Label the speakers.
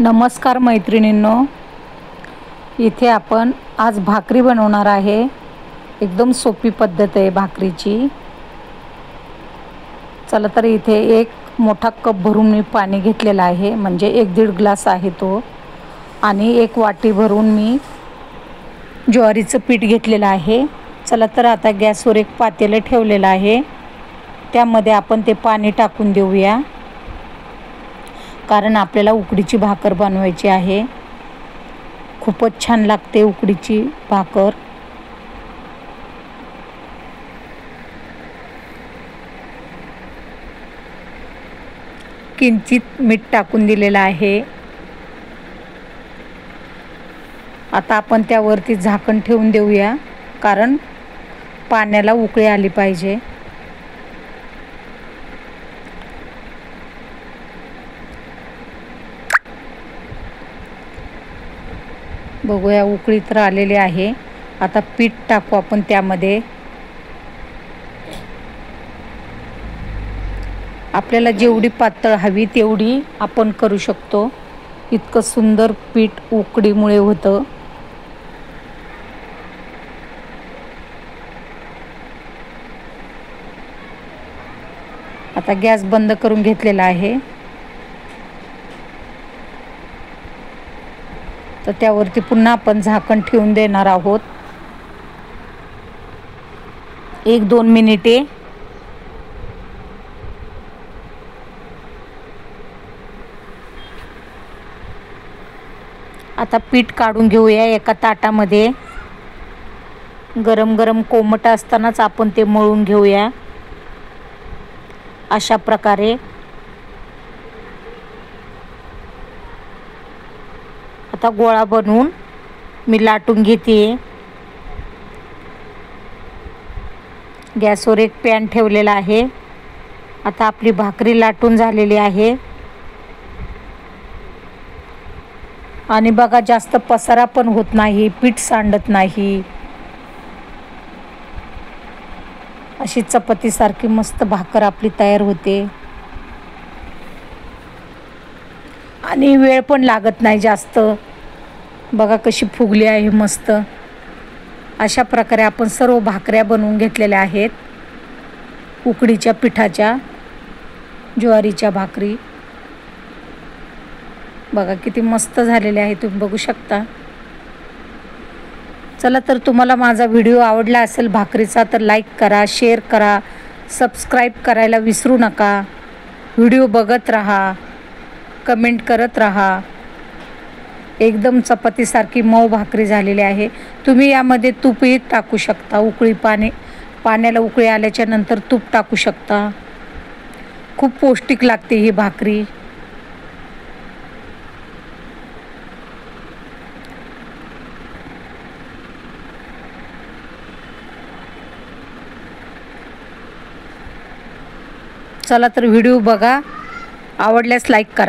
Speaker 1: नमस्कार मैत्रिणींनो, इथे आपण आज भाकरी बनवणार आहे। एकदम सोपी पद्धत आहे भाकरीची। चला तर इथे एक मोठा कप भरून मी पाणी घेतलेला आहे, म्हणजे 1-1.5 ग्लास आहे तो। आणि एक वाटी भरून मी ज्वारीचं पीठ घेतलेलं आहे। चला तर आता गॅसवर एक पातेलं ठेवलेलं आहे, त्यामध्ये आपण ते पाणी टाकून देऊया, कारण आपल्याला उकडीची भाकर बनवायची आहे। खूपच छान लागते उकडीची भाकर। किंचित मीठ टाकून दिलेलं आहे। आता आपण त्यावरती झाकण ठेवून देऊया, कारण पाण्याला उकळी आली पाहिजे। बघूया, उकळी तर आलेली आहे। आता पीठ टाकू आपण त्यामध्ये। आपल्याला जेवढी पातळ हवी तेवढी आपण करू शकतो। इतकं सुंदर पीठ उकडीमुळे होतं। आता गॅस बंद करून घेतलेला आहे, तर त्यावरती पुन्हा आपण झाकण ठेवून देणार आहोत 1-2 मिनिटे। आता पीठ काढून घेऊया एका ताटामध्ये। गरम गरम कोमट असतानाच आपण ते मळून घेऊया अशा प्रकारे। आता गोळा बनवून मी लाटून घेते। गॅसवर एक पॅन ठेवलेला आहे। आता आपली भाकरी लाटून झालेली आहे। आणि बघा, जास्त पसारा पण होत नाही, पीठ सांडत नाही। अशी चपातीसारखी मस्त भाकर आपली तयार होते। आणि वेळ पण लागत नाही जास्त। बघा कशी फुगली आहे मस्त। अशा प्रकारे आपण सर्व भाकऱ्या बनवून घेतलेल्या आहेत, उकडीच्या पिठाच्या ज्वारीच्या भाकरी। बघा किती मस्त झालेले आहे, तुम्ही बघू शकता। चला तर तुम्हाला माझा व्हिडिओ आवडला असेल भाकरीचा तर लाईक करा, शेअर करा, सबस्क्राईब करायला विसरू नका। व्हिडिओ बघत राहा, कमेंट करत राहा। एकदम चपातीसारखी मऊ भाकरी झालेली आहे। तुम्ही यामध्ये तूपही टाकू शकता। पाण्याला उकळी आल्याच्या नंतर तूप टाकू शकता। खूप पौष्टिक लागते ही भाकरी। चला तर व्हिडिओ बघा, आवडल्यास लाईक करा।